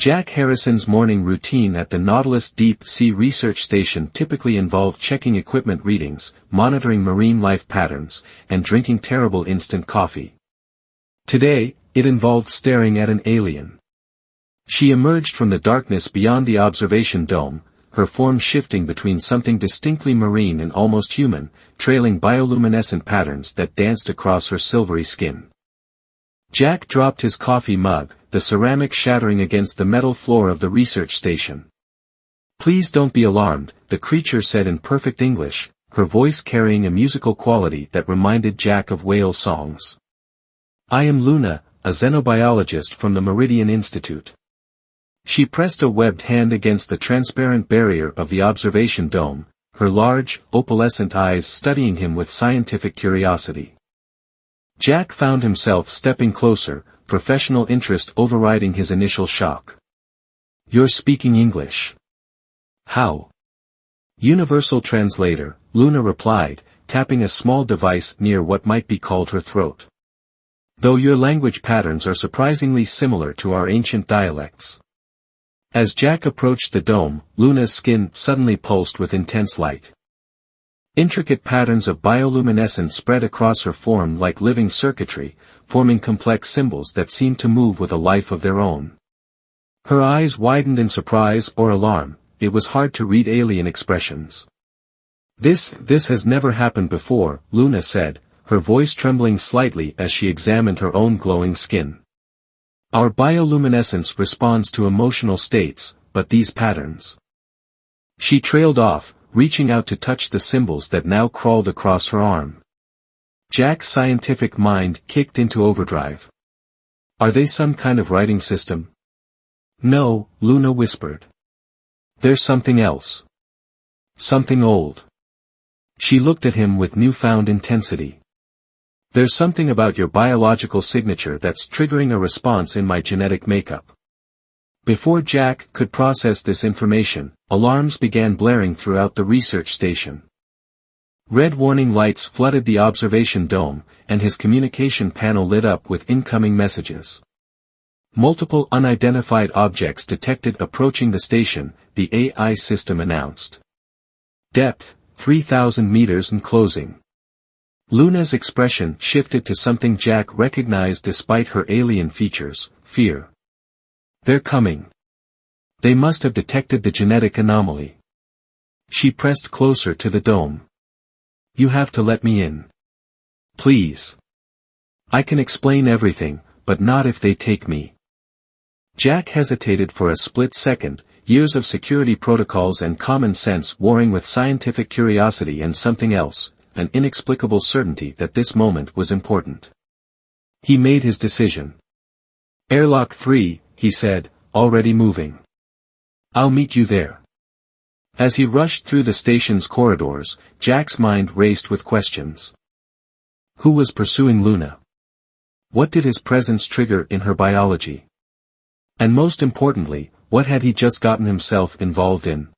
Jack Harrison's morning routine at the Nautilus Deep Sea Research Station typically involved checking equipment readings, monitoring marine life patterns, and drinking terrible instant coffee. Today, it involved staring at an alien. She emerged from the darkness beyond the observation dome, her form shifting between something distinctly marine and almost human, trailing bioluminescent patterns that danced across her silvery skin. Jack dropped his coffee mug, the ceramic shattering against the metal floor of the research station. "Please don't be alarmed," the creature said in perfect English, her voice carrying a musical quality that reminded Jack of whale songs. "I am Luna, a xenobiologist from the Meridian Institute." She pressed a webbed hand against the transparent barrier of the observation dome, her large, opalescent eyes studying him with scientific curiosity. Jack found himself stepping closer, professional interest overriding his initial shock. "You're speaking English. How?" "Universal Translator," Luna replied, tapping a small device near what might be called her throat. "Though your language patterns are surprisingly similar to our ancient dialects." As Jack approached the dome, Luna's skin suddenly pulsed with intense light. Intricate patterns of bioluminescence spread across her form like living circuitry, forming complex symbols that seemed to move with a life of their own. Her eyes widened in surprise or alarm, it was hard to read alien expressions. This has never happened before," Luna said, her voice trembling slightly as she examined her own glowing skin. "Our bioluminescence responds to emotional states, but these patterns." She trailed off, reaching out to touch the symbols that now crawled across her arm. Jack's scientific mind kicked into overdrive. "Are they some kind of writing system?" "No," Luna whispered. "There's something else. Something old." She looked at him with newfound intensity. "There's something about your biological signature that's triggering a response in my genetic makeup." Before Jack could process this information, alarms began blaring throughout the research station. Red warning lights flooded the observation dome, and his communication panel lit up with incoming messages. Multiple unidentified objects detected approaching the station, the AI system announced. Depth, 3,000 meters and closing. Luna's expression shifted to something Jack recognized despite her alien features, fear. "They're coming. They must have detected the genetic anomaly." She pressed closer to the dome. "You have to let me in. Please. I can explain everything, but not if they take me." Jack hesitated for a split second, years of security protocols and common sense warring with scientific curiosity and something else, an inexplicable certainty that this moment was important. He made his decision. "Airlock 3, he said, already moving. "I'll meet you there." As he rushed through the station's corridors, Jack's mind raced with questions. Who was pursuing Luna? What did his presence trigger in her biology? And most importantly, what had he just gotten himself involved in?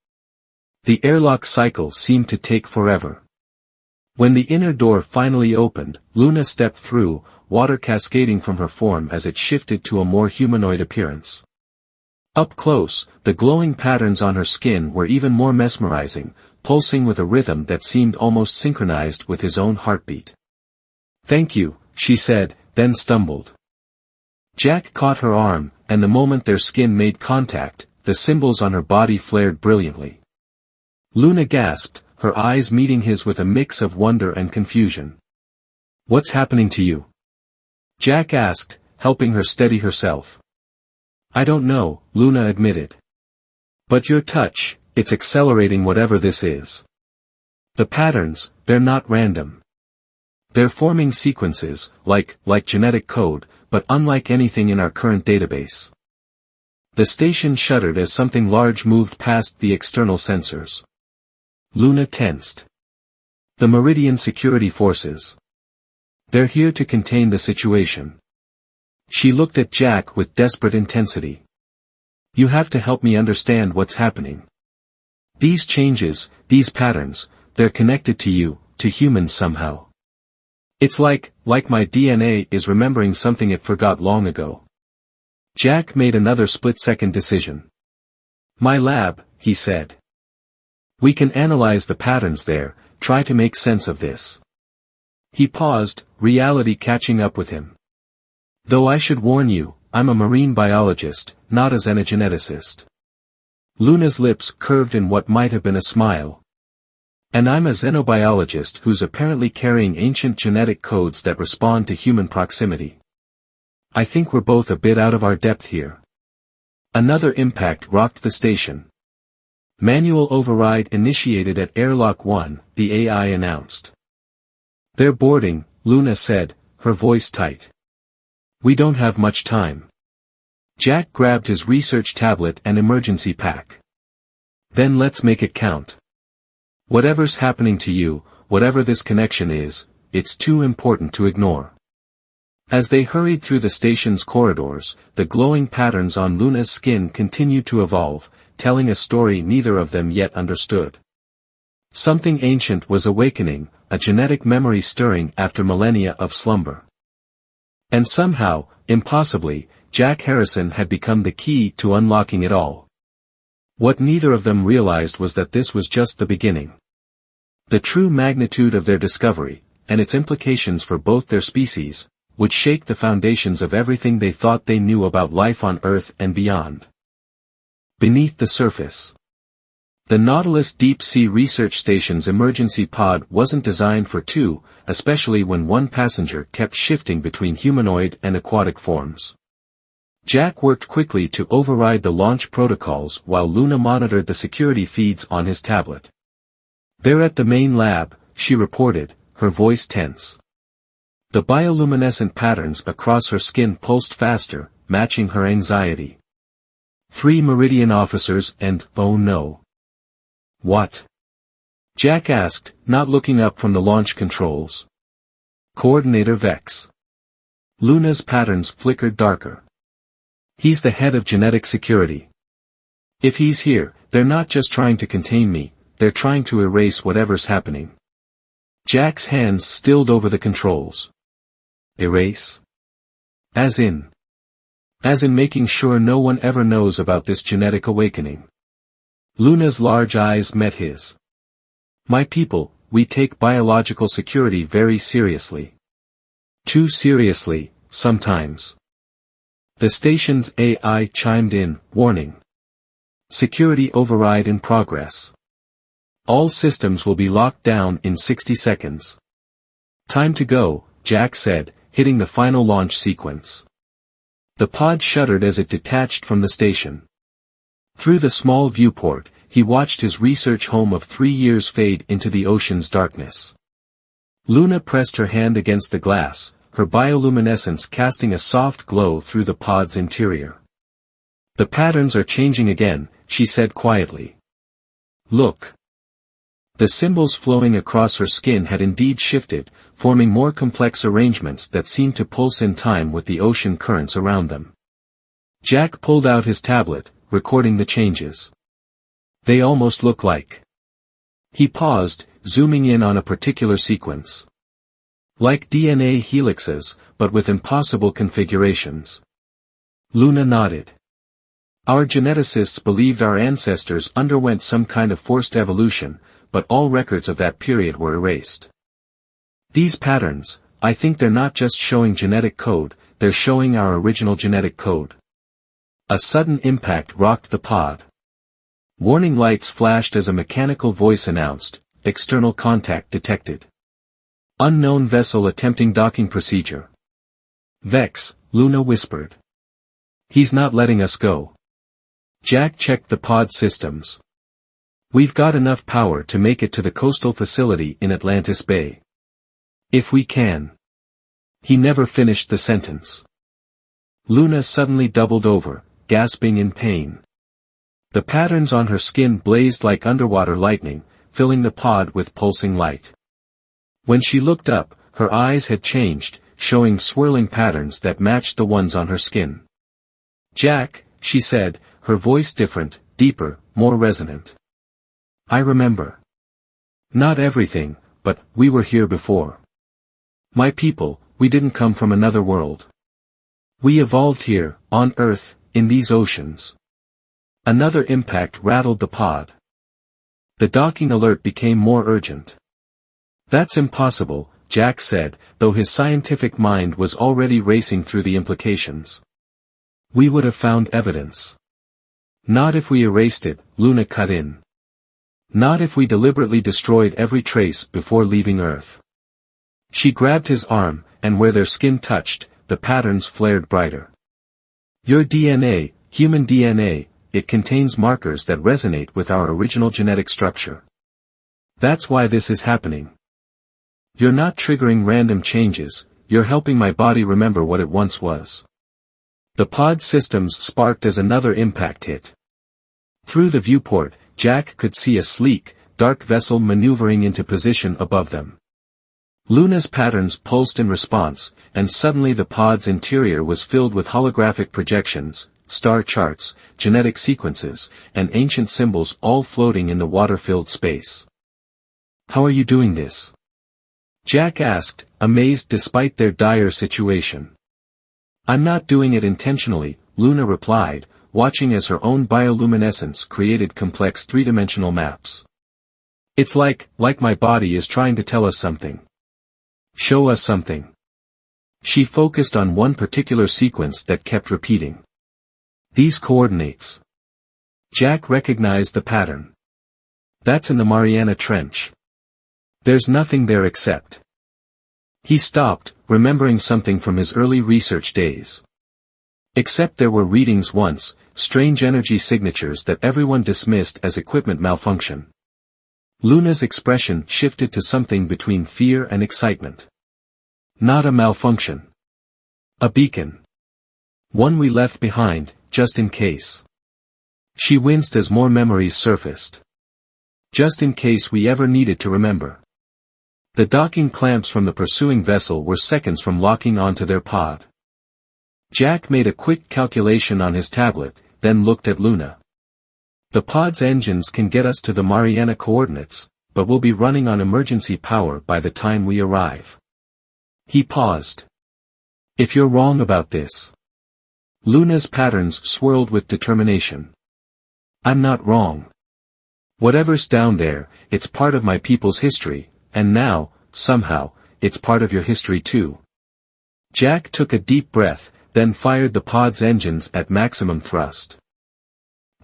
The airlock cycle seemed to take forever. When the inner door finally opened, Luna stepped through, water cascading from her form as it shifted to a more humanoid appearance. Up close, the glowing patterns on her skin were even more mesmerizing, pulsing with a rhythm that seemed almost synchronized with his own heartbeat. "Thank you," she said, then stumbled. Jack caught her arm, and the moment their skin made contact, the symbols on her body flared brilliantly. Luna gasped, her eyes meeting his with a mix of wonder and confusion. "What's happening to you?" Jack asked, helping her steady herself. "I don't know," Luna admitted. "But your touch, it's accelerating whatever this is. The patterns, they're not random. They're forming sequences, like genetic code, but unlike anything in our current database." The station shuddered as something large moved past the external sensors. Luna tensed. "The Meridian security forces. They're here to contain the situation." She looked at Jack with desperate intensity. "You have to help me understand what's happening. These changes, these patterns, they're connected to you, to humans somehow. It's like my DNA is remembering something it forgot long ago." Jack made another split-second decision. My lab, he said. We can analyze the patterns there, try to make sense of this. He paused, reality catching up with him. Though I should warn you, I'm a marine biologist, not a xenogeneticist. Luna's lips curved in what might have been a smile. And I'm a xenobiologist who's apparently carrying ancient genetic codes that respond to human proximity. I think we're both a bit out of our depth here. Another impact rocked the station. Manual override initiated at Airlock 1, the AI announced. They're boarding, Luna said, her voice tight. We don't have much time. Jack grabbed his research tablet and emergency pack. Then let's make it count. Whatever's happening to you, whatever this connection is, it's too important to ignore. As they hurried through the station's corridors, the glowing patterns on Luna's skin continued to evolve, telling a story neither of them yet understood. Something ancient was awakening, a genetic memory stirring after millennia of slumber. And somehow, impossibly, Jack Harrison had become the key to unlocking it all. What neither of them realized was that this was just the beginning. The true magnitude of their discovery, and its implications for both their species, would shake the foundations of everything they thought they knew about life on Earth and beyond. Beneath the surface. The Nautilus Deep Sea Research Station's emergency pod wasn't designed for two, especially when one passenger kept shifting between humanoid and aquatic forms. Jack worked quickly to override the launch protocols while Luna monitored the security feeds on his tablet. They're at the main lab, she reported, her voice tense. The bioluminescent patterns across her skin pulsed faster, matching her anxiety. 3 Meridian officers and, oh no. What? Jack asked, not looking up from the launch controls. Coordinator Vex. Luna's patterns flickered darker. He's the head of genetic security. If he's here, they're not just trying to contain me, they're trying to erase whatever's happening. Jack's hands stilled over the controls. Erase? As in making sure no one ever knows about this genetic awakening. Luna's large eyes met his. My people, we take biological security very seriously. Too seriously, sometimes. The station's AI chimed in, warning. Security override in progress. All systems will be locked down in 60 seconds. Time to go, Jack said, hitting the final launch sequence. The pod shuddered as it detached from the station. Through the small viewport, he watched his research home of 3 years fade into the ocean's darkness. Luna pressed her hand against the glass, her bioluminescence casting a soft glow through the pod's interior. The patterns are changing again, she said quietly. Look. The symbols flowing across her skin had indeed shifted, forming more complex arrangements that seemed to pulse in time with the ocean currents around them. Jack pulled out his tablet, recording the changes. They almost look like. He paused, zooming in on a particular sequence. Like DNA helixes, but with impossible configurations. Luna nodded. Our geneticists believed our ancestors underwent some kind of forced evolution, but all records of that period were erased. These patterns, I think they're not just showing genetic code, they're showing our original genetic code. A sudden impact rocked the pod. Warning lights flashed as a mechanical voice announced, external contact detected. Unknown vessel attempting docking procedure. Vex, Luna whispered. He's not letting us go. Jack checked the pod systems. We've got enough power to make it to the coastal facility in Atlantis Bay. If we can. He never finished the sentence. Luna suddenly doubled over, gasping in pain. The patterns on her skin blazed like underwater lightning, filling the pod with pulsing light. When she looked up, her eyes had changed, showing swirling patterns that matched the ones on her skin. Jack, she said, her voice different, deeper, more resonant. I remember. Not everything, but we were here before. My people, we didn't come from another world. We evolved here, on Earth, in these oceans. Another impact rattled the pod. The docking alert became more urgent. That's impossible, Jack said, though his scientific mind was already racing through the implications. We would have found evidence. Not if we erased it, Luna cut in. Not if we deliberately destroyed every trace before leaving Earth. She grabbed his arm, and where their skin touched, the patterns flared brighter. Your DNA, human DNA, it contains markers that resonate with our original genetic structure. That's why this is happening. You're not triggering random changes, you're helping my body remember what it once was. The pod systems sparked as another impact hit. Through the viewport, Jack could see a sleek, dark vessel maneuvering into position above them. Luna's patterns pulsed in response, and suddenly the pod's interior was filled with holographic projections, star charts, genetic sequences, and ancient symbols all floating in the water-filled space. How are you doing this? Jack asked, amazed despite their dire situation. I'm not doing it intentionally, Luna replied, watching as her own bioluminescence created complex three-dimensional maps. It's like my body is trying to tell us something. Show us something. She focused on one particular sequence that kept repeating. These coordinates. Jack recognized the pattern. That's in the Mariana Trench. There's nothing there except. He stopped, remembering something from his early research days. Except there were readings once, strange energy signatures that everyone dismissed as equipment malfunction. Luna's expression shifted to something between fear and excitement. Not a malfunction. A beacon. One we left behind, just in case. She winced as more memories surfaced. Just in case we ever needed to remember. The docking clamps from the pursuing vessel were seconds from locking onto their pod. Jack made a quick calculation on his tablet, then looked at Luna. The pod's engines can get us to the Mariana coordinates, but we'll be running on emergency power by the time we arrive. He paused. If you're wrong about this. Luna's patterns swirled with determination. I'm not wrong. Whatever's down there, it's part of my people's history, and now, somehow, it's part of your history too. Jack took a deep breath, then fired the pod's engines at maximum thrust.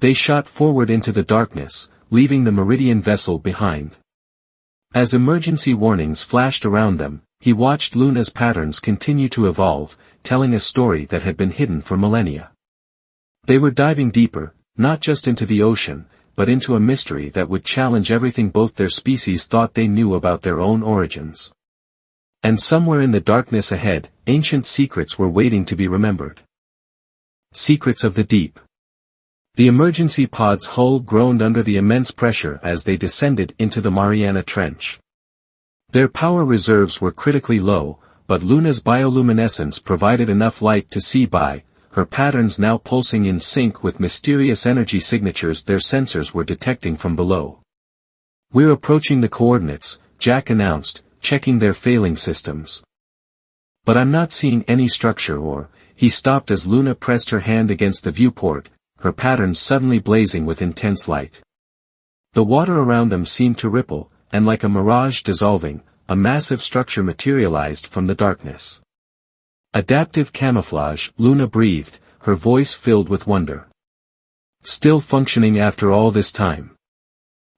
They shot forward into the darkness, leaving the Meridian vessel behind. As emergency warnings flashed around them, he watched Luna's patterns continue to evolve, telling a story that had been hidden for millennia. They were diving deeper, not just into the ocean, but into a mystery that would challenge everything both their species thought they knew about their own origins. And somewhere in the darkness ahead, ancient secrets were waiting to be remembered. Secrets of the deep. The emergency pod's hull groaned under the immense pressure as they descended into the Mariana Trench. Their power reserves were critically low, but Luna's bioluminescence provided enough light to see by, her patterns now pulsing in sync with mysterious energy signatures their sensors were detecting from below. We're approaching the coordinates, Jack announced, checking their failing systems. But I'm not seeing any structure or, he stopped as Luna pressed her hand against the viewport, her patterns suddenly blazing with intense light. The water around them seemed to ripple, and like a mirage dissolving, a massive structure materialized from the darkness. Adaptive camouflage, Luna breathed, her voice filled with wonder. Still functioning after all this time.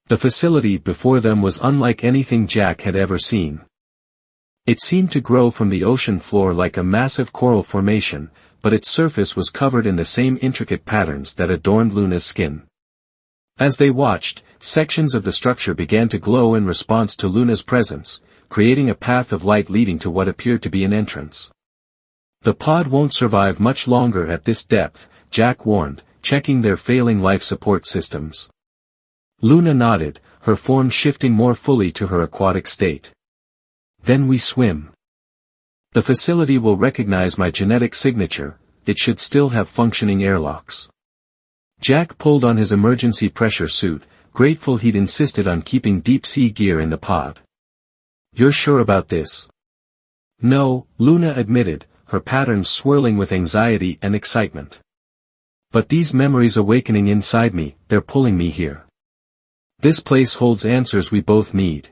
The facility before them was unlike anything Jack had ever seen. It seemed to grow from the ocean floor like a massive coral formation, but its surface was covered in the same intricate patterns that adorned Luna's skin. As they watched, sections of the structure began to glow in response to Luna's presence, creating a path of light leading to what appeared to be an entrance. The pod won't survive much longer at this depth, Jack warned, checking their failing life support systems. Luna nodded, her form shifting more fully to her aquatic state. Then we swim. The facility will recognize my genetic signature, it should still have functioning airlocks. Jack pulled on his emergency pressure suit, grateful he'd insisted on keeping deep-sea gear in the pod. You're sure about this? No, Luna admitted, her patterns swirling with anxiety and excitement. But these memories awakening inside me, they're pulling me here. This place holds answers we both need.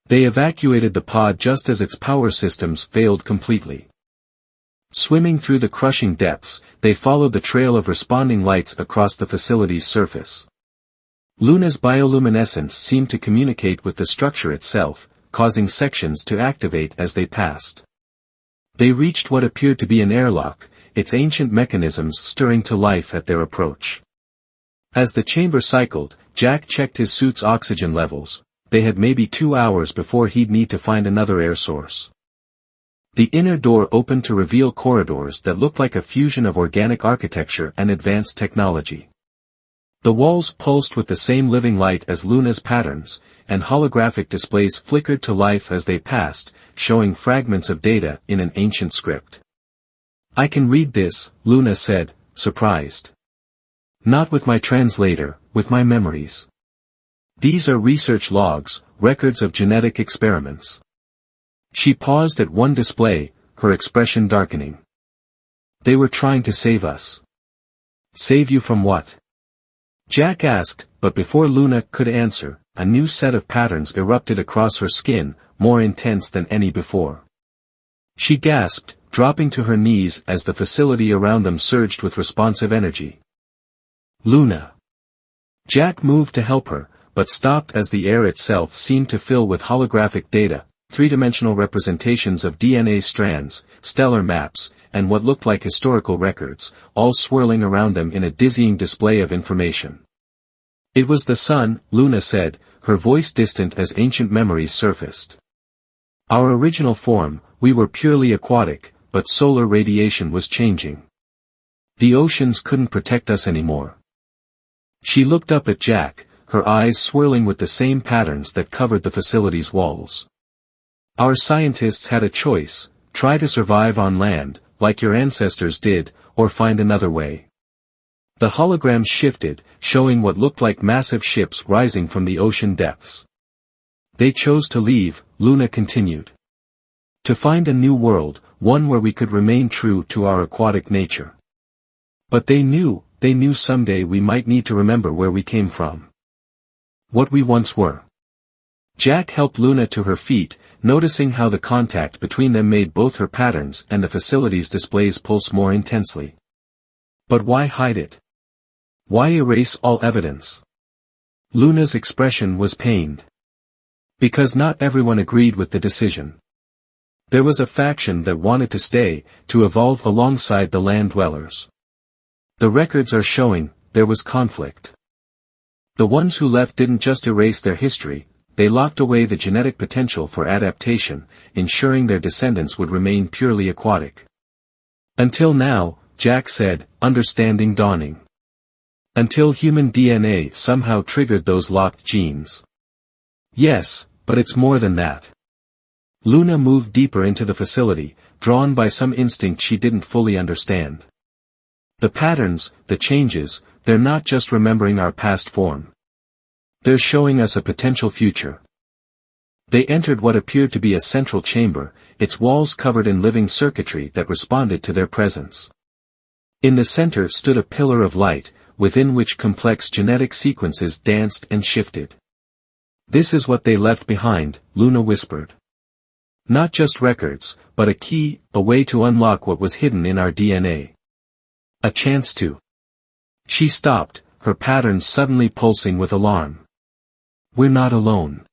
They evacuated the pod just as its power systems failed completely. Swimming through the crushing depths, they followed the trail of responding lights across the facility's surface. Luna's bioluminescence seemed to communicate with the structure itself, causing sections to activate as they passed. They reached what appeared to be an airlock, its ancient mechanisms stirring to life at their approach. As the chamber cycled, Jack checked his suit's oxygen levels. They had maybe 2 hours before he'd need to find another air source. The inner door opened to reveal corridors that looked like a fusion of organic architecture and advanced technology. The walls pulsed with the same living light as Luna's patterns, and holographic displays flickered to life as they passed, showing fragments of data in an ancient script. "I can read this," Luna said, surprised. "Not with my translator, with my memories. These are research logs, records of genetic experiments." She paused at one display, her expression darkening. "They were trying to save us." "Save you from what?" Jack asked, but before Luna could answer, a new set of patterns erupted across her skin, more intense than any before. She gasped, dropping to her knees as the facility around them surged with responsive energy. "Luna!" Jack moved to help her, but stopped as the air itself seemed to fill with holographic data, three-dimensional representations of DNA strands, stellar maps, and what looked like historical records, all swirling around them in a dizzying display of information. "It was the sun," Luna said, her voice distant as ancient memories surfaced. "Our original form, we were purely aquatic, but solar radiation was changing. The oceans couldn't protect us anymore." She looked up at Jack, her eyes swirling with the same patterns that covered the facility's walls. "Our scientists had a choice: try to survive on land, like your ancestors did, or find another way." The holograms shifted, showing what looked like massive ships rising from the ocean depths. "They chose to leave," Luna continued. "To find a new world, one where we could remain true to our aquatic nature. But they knew someday we might need to remember where we came from. What we once were." Jack helped Luna to her feet, noticing how the contact between them made both her patterns and the facility's displays pulse more intensely. "But why hide it? Why erase all evidence?" Luna's expression was pained. "Because not everyone agreed with the decision. There was a faction that wanted to stay, to evolve alongside the land dwellers. The records are showing, there was conflict. The ones who left didn't just erase their history, they locked away the genetic potential for adaptation, ensuring their descendants would remain purely aquatic. Until now," Jack said, understanding dawning. "Until human DNA somehow triggered those locked genes." "Yes, but it's more than that." Luna moved deeper into the facility, drawn by some instinct she didn't fully understand. "The patterns, the changes, they're not just remembering our past form. They're showing us a potential future." They entered what appeared to be a central chamber, its walls covered in living circuitry that responded to their presence. In the center stood a pillar of light, within which complex genetic sequences danced and shifted. "This is what they left behind," Luna whispered. "Not just records, but a key, a way to unlock what was hidden in our DNA. A chance to." She stopped, her patterns suddenly pulsing with alarm. "We're not alone."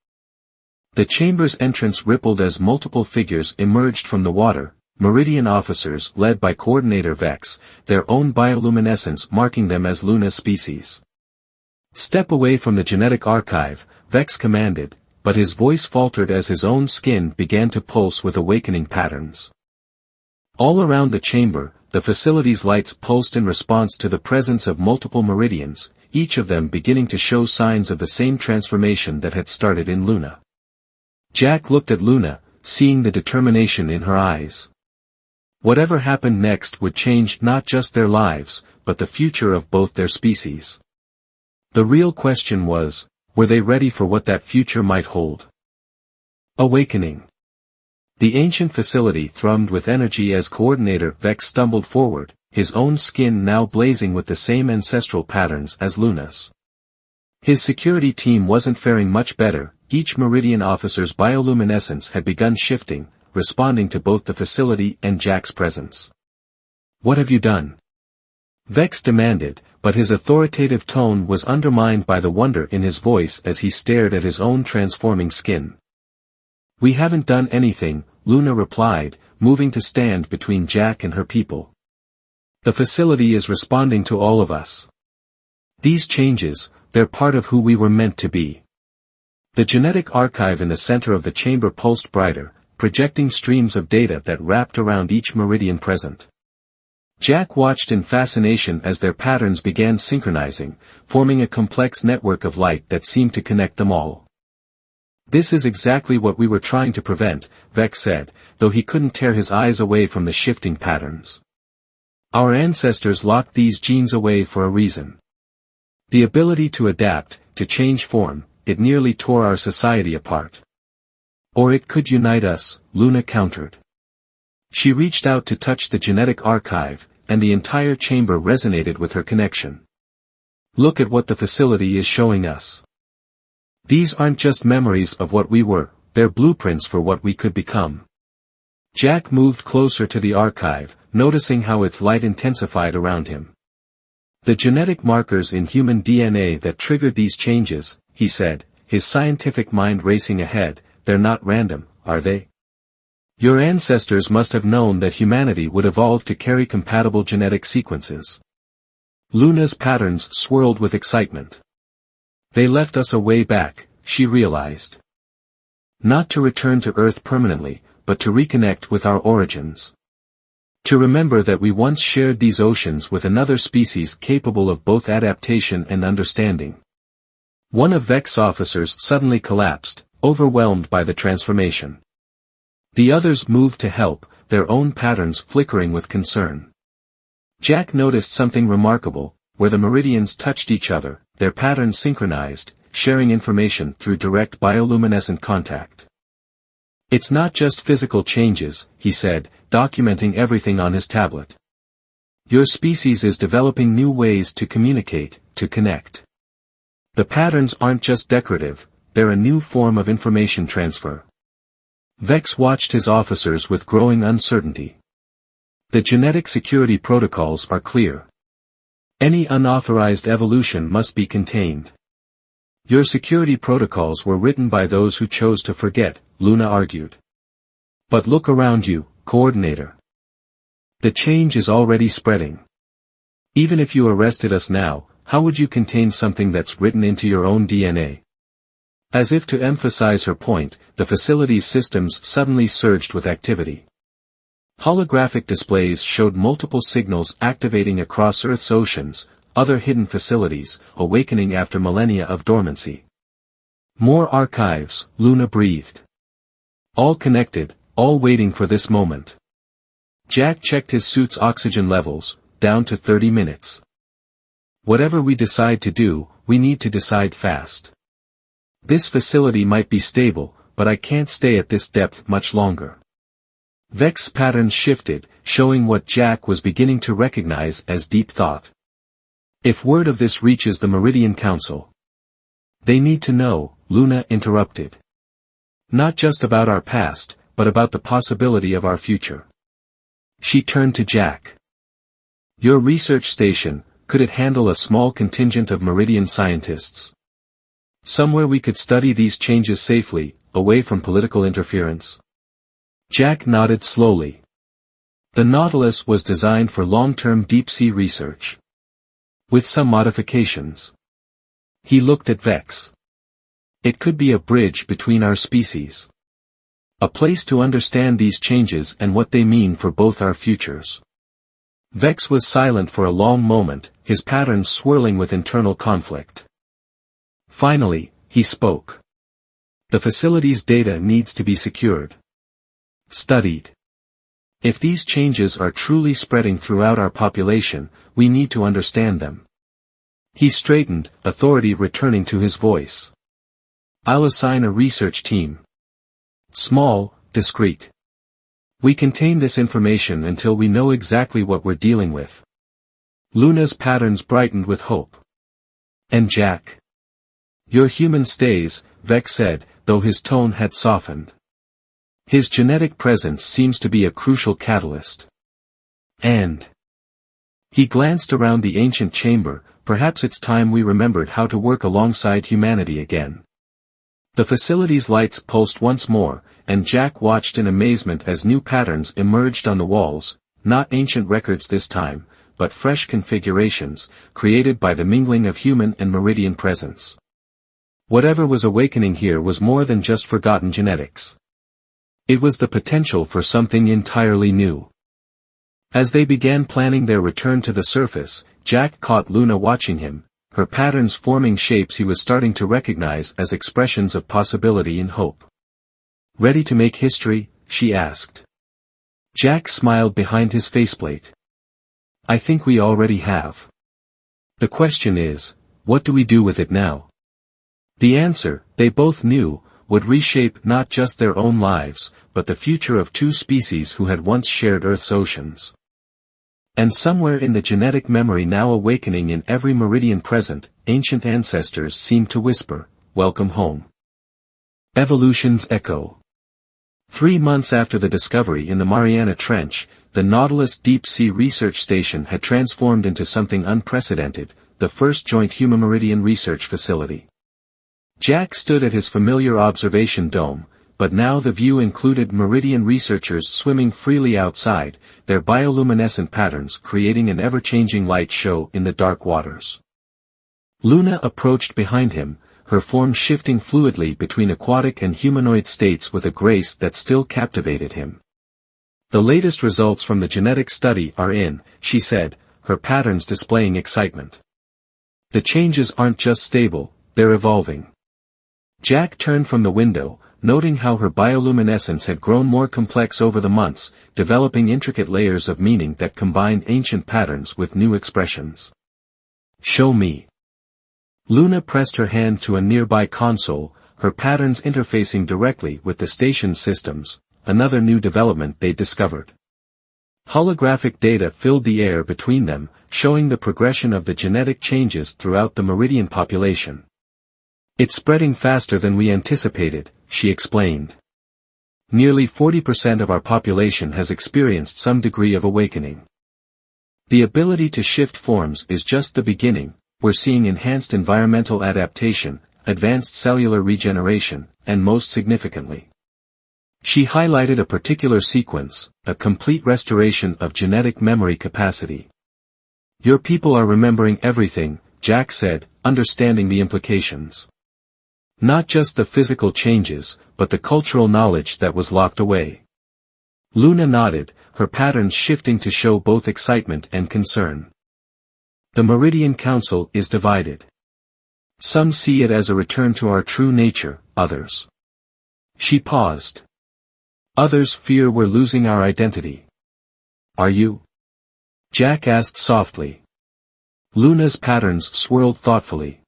The chamber's entrance rippled as multiple figures emerged from the water, Meridian officers led by Coordinator Vex, their own bioluminescence marking them as Luna's species. "Step away from the genetic archive," Vex commanded, but his voice faltered as his own skin began to pulse with awakening patterns. All around the chamber, the facility's lights pulsed in response to the presence of multiple meridians, each of them beginning to show signs of the same transformation that had started in Luna. Jack looked at Luna, seeing the determination in her eyes. Whatever happened next would change not just their lives, but the future of both their species. The real question was, were they ready for what that future might hold? Awakening. The ancient facility thrummed with energy as Coordinator Vex stumbled forward, his own skin now blazing with the same ancestral patterns as Luna's. His security team wasn't faring much better. Each Meridian officer's bioluminescence had begun shifting, responding to both the facility and Jack's presence. "What have you done?" Vex demanded, but his authoritative tone was undermined by the wonder in his voice as he stared at his own transforming skin. "We haven't done anything," Luna replied, moving to stand between Jack and her people. "The facility is responding to all of us. These changes, they're part of who we were meant to be." The genetic archive in the center of the chamber pulsed brighter, projecting streams of data that wrapped around each meridian present. Jack watched in fascination as their patterns began synchronizing, forming a complex network of light that seemed to connect them all. "This is exactly what we were trying to prevent," Vex said, though he couldn't tear his eyes away from the shifting patterns. "Our ancestors locked these genes away for a reason. The ability to adapt, to change form, it nearly tore our society apart. Or it could unite us," Luna countered. She reached out to touch the genetic archive, and the entire chamber resonated with her connection. "Look at what the facility is showing us. These aren't just memories of what we were, they're blueprints for what we could become." Jack moved closer to the archive, noticing how its light intensified around him. "The genetic markers in human DNA that triggered these changes," he said, his scientific mind racing ahead, "they're not random, are they? Your ancestors must have known that humanity would evolve to carry compatible genetic sequences." Luna's patterns swirled with excitement. "They left us a way back," she realized. "Not to return to Earth permanently, but to reconnect with our origins. To remember that we once shared these oceans with another species capable of both adaptation and understanding." One of Vex's officers suddenly collapsed, overwhelmed by the transformation. The others moved to help, their own patterns flickering with concern. Jack noticed something remarkable: where the meridians touched each other, their patterns synchronized, sharing information through direct bioluminescent contact. "It's not just physical changes," he said, documenting everything on his tablet. "Your species is developing new ways to communicate, to connect. The patterns aren't just decorative, they're a new form of information transfer." Vex watched his officers with growing uncertainty. "The genetic security protocols are clear. Any unauthorized evolution must be contained." "Your security protocols were written by those who chose to forget," Luna argued. "But look around you, Coordinator. The change is already spreading. Even if you arrested us now, how would you contain something that's written into your own DNA?" As if to emphasize her point, the facility's systems suddenly surged with activity. Holographic displays showed multiple signals activating across Earth's oceans, other hidden facilities, awakening after millennia of dormancy. "More archives," Luna breathed. "All connected, all waiting for this moment." Jack checked his suit's oxygen levels, down to 30 minutes. "Whatever we decide to do, we need to decide fast. This facility might be stable, but I can't stay at this depth much longer." Vex's patterns shifted, showing what Jack was beginning to recognize as deep thought. "If word of this reaches the Meridian Council—" "They need to know," Luna interrupted. "Not just about our past, but about the possibility of our future." She turned to Jack. "Your research station, could it handle a small contingent of Meridian scientists? Somewhere we could study these changes safely, away from political interference?" Jack nodded slowly. The Nautilus was designed for long-term deep-sea research. With some modifications. He looked at Vex. "It could be a bridge between our species. A place to understand these changes and what they mean for both our futures." Vex was silent for a long moment, his patterns swirling with internal conflict. Finally, he spoke. "The facility's data needs to be secured. Studied. If these changes are truly spreading throughout our population, we need to understand them." He straightened, authority returning to his voice. "I'll assign a research team. Small, discreet. We contain this information until we know exactly what we're dealing with. Luna's patterns brightened with hope. And Jack? Your human stays, Vex said, though his tone had softened. His genetic presence seems to be a crucial catalyst. And he glanced around the ancient chamber. Perhaps it's time we remembered how to work alongside humanity again. The facility's lights pulsed once more, and Jack watched in amazement as new patterns emerged on the walls, not ancient records this time, but fresh configurations, created by the mingling of human and meridian presence. Whatever was awakening here was more than just forgotten genetics. It was the potential for something entirely new. As they began planning their return to the surface, Jack caught Luna watching him, her patterns forming shapes he was starting to recognize as expressions of possibility and hope. Ready to make history? She asked. Jack smiled behind his faceplate. I think we already have. The question is, what do we do with it now? The answer, they both knew, would reshape not just their own lives, but the future of two species who had once shared Earth's oceans. And somewhere in the genetic memory now awakening in every meridian present, ancient ancestors seemed to whisper, "Welcome home." Evolution's echo. 3 months after the discovery in the Mariana Trench, the Nautilus Deep-Sea Research Station had transformed into something unprecedented, the first joint human meridian research facility. Jack stood at his familiar observation dome, but now the view included meridian researchers swimming freely outside, their bioluminescent patterns creating an ever-changing light show in the dark waters. Luna approached behind him, her form shifting fluidly between aquatic and humanoid states with a grace that still captivated him. The latest results from the genetic study are in, she said, her patterns displaying excitement. The changes aren't just stable, they're evolving. Jack turned from the window, noting how her bioluminescence had grown more complex over the months, developing intricate layers of meaning that combined ancient patterns with new expressions. Show me. Luna pressed her hand to a nearby console, her patterns interfacing directly with the station's systems, another new development they discovered. Holographic data filled the air between them, showing the progression of the genetic changes throughout the meridian population. It's spreading faster than we anticipated, she explained. Nearly 40% of our population has experienced some degree of awakening. The ability to shift forms is just the beginning. We're seeing enhanced environmental adaptation, advanced cellular regeneration, and most significantly. She highlighted a particular sequence, a complete restoration of genetic memory capacity. Your people are remembering everything, Jack said, understanding the implications. Not just the physical changes, but the cultural knowledge that was locked away. Luna nodded, her patterns shifting to show both excitement and concern. The Meridian Council is divided. Some see it as a return to our true nature, others. She paused. Others fear we're losing our identity. Are you? Jack asked softly. Luna's patterns swirled thoughtfully.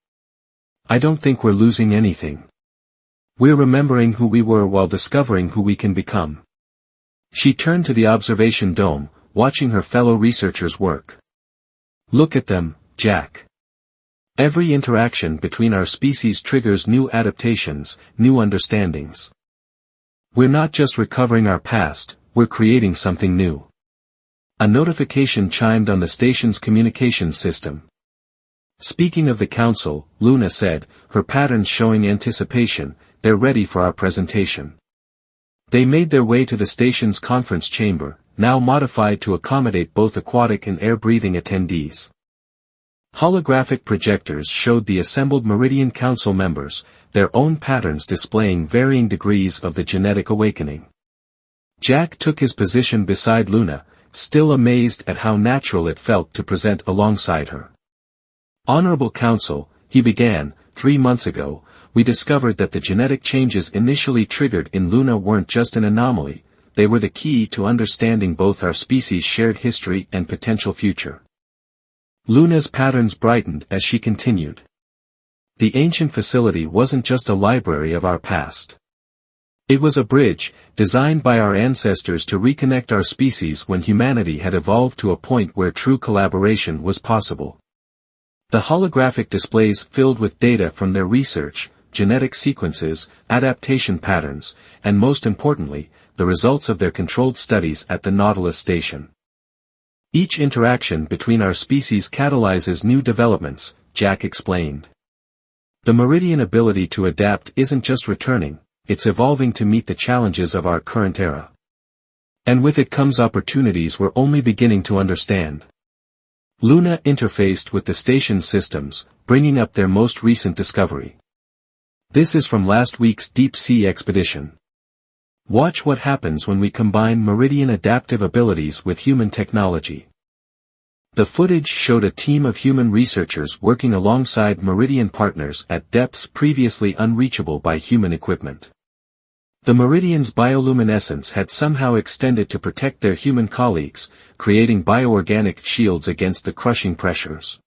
I don't think we're losing anything. We're remembering who we were while discovering who we can become. She turned to the observation dome, watching her fellow researchers work. Look at them, Jack. Every interaction between our species triggers new adaptations, new understandings. We're not just recovering our past, we're creating something new. A notification chimed on the station's communication system. Speaking of the council, Luna said, her patterns showing anticipation, they're ready for our presentation. They made their way to the station's conference chamber, now modified to accommodate both aquatic and air-breathing attendees. Holographic projectors showed the assembled Meridian Council members, their own patterns displaying varying degrees of the genetic awakening. Jack took his position beside Luna, still amazed at how natural it felt to present alongside her. Honorable Council, he began, 3 months ago, we discovered that the genetic changes initially triggered in Luna weren't just an anomaly, they were the key to understanding both our species' shared history and potential future. Luna's patterns brightened as she continued. The ancient facility wasn't just a library of our past. It was a bridge, designed by our ancestors to reconnect our species when humanity had evolved to a point where true collaboration was possible. The holographic displays filled with data from their research, genetic sequences, adaptation patterns, and most importantly, the results of their controlled studies at the Nautilus station. Each interaction between our species catalyzes new developments, Jack explained. The Meridian ability to adapt isn't just returning, it's evolving to meet the challenges of our current era. And with it comes opportunities we're only beginning to understand. Luna interfaced with the station's systems, bringing up their most recent discovery. This is from last week's deep-sea expedition. Watch what happens when we combine Meridian adaptive abilities with human technology. The footage showed a team of human researchers working alongside Meridian partners at depths previously unreachable by human equipment. The Meridian's bioluminescence had somehow extended to protect their human colleagues, creating bioorganic shields against the crushing pressures.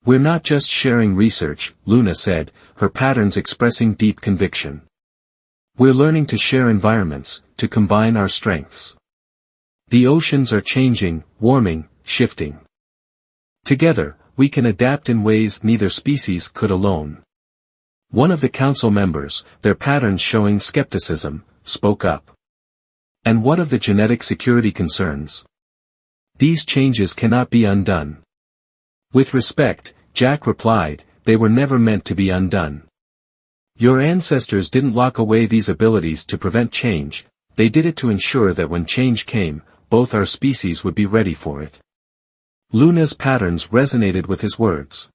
"We're not just sharing research," Luna said, her patterns expressing deep conviction. "We're learning to share environments, to combine our strengths. The oceans are changing, warming, shifting. Together, we can adapt in ways neither species could alone." One of the council members, their patterns showing skepticism, spoke up. "And what of the genetic security concerns? These changes cannot be undone." With respect, Jack replied, "They were never meant to be undone. Your ancestors didn't lock away these abilities to prevent change, they did it to ensure that when change came, both our species would be ready for it." Luna's patterns resonated with his words.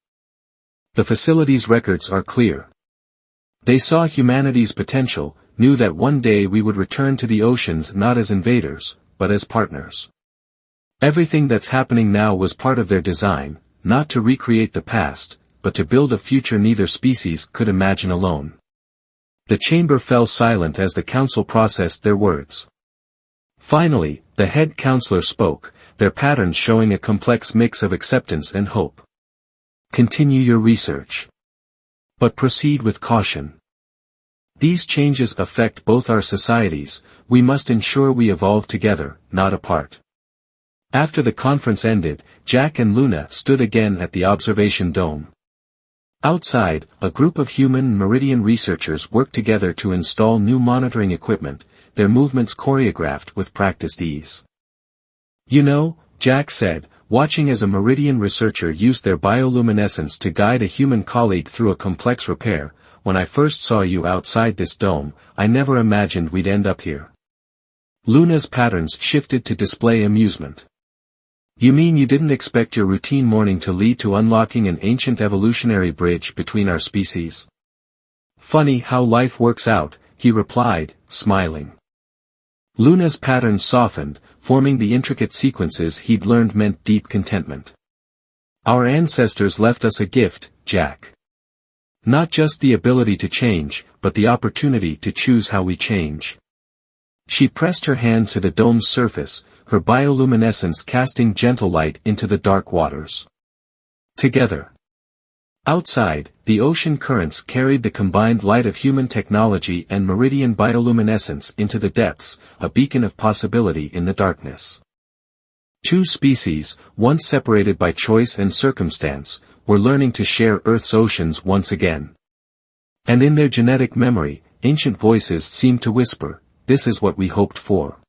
The facility's records are clear. They saw humanity's potential, knew that one day we would return to the oceans not as invaders, but as partners. Everything that's happening now was part of their design, not to recreate the past, but to build a future neither species could imagine alone. The chamber fell silent as the council processed their words. Finally, the head counselor spoke, their patterns showing a complex mix of acceptance and hope. "Continue your research. But proceed with caution. These changes affect both our societies, we must ensure we evolve together, not apart." After the conference ended, Jack and Luna stood again at the observation dome. Outside, a group of human and Meridian researchers worked together to install new monitoring equipment, their movements choreographed with practiced ease. "You know," Jack said, watching as a Meridian researcher used their bioluminescence to guide a human colleague through a complex repair, "when I first saw you outside this dome, I never imagined we'd end up here." Luna's patterns shifted to display amusement. "You mean you didn't expect your routine morning to lead to unlocking an ancient evolutionary bridge between our species?" "Funny how life works out," he replied, smiling. Luna's patterns softened, forming the intricate sequences he'd learned meant deep contentment. "Our ancestors left us a gift, Jack. Not just the ability to change, but the opportunity to choose how we change." She pressed her hand to the dome's surface, her bioluminescence casting gentle light into the dark waters. Together. Outside, the ocean currents carried the combined light of human technology and Meridian bioluminescence into the depths, a beacon of possibility in the darkness. Two species, once separated by choice and circumstance, were learning to share Earth's oceans once again. And in their genetic memory, ancient voices seemed to whisper, "This is what we hoped for."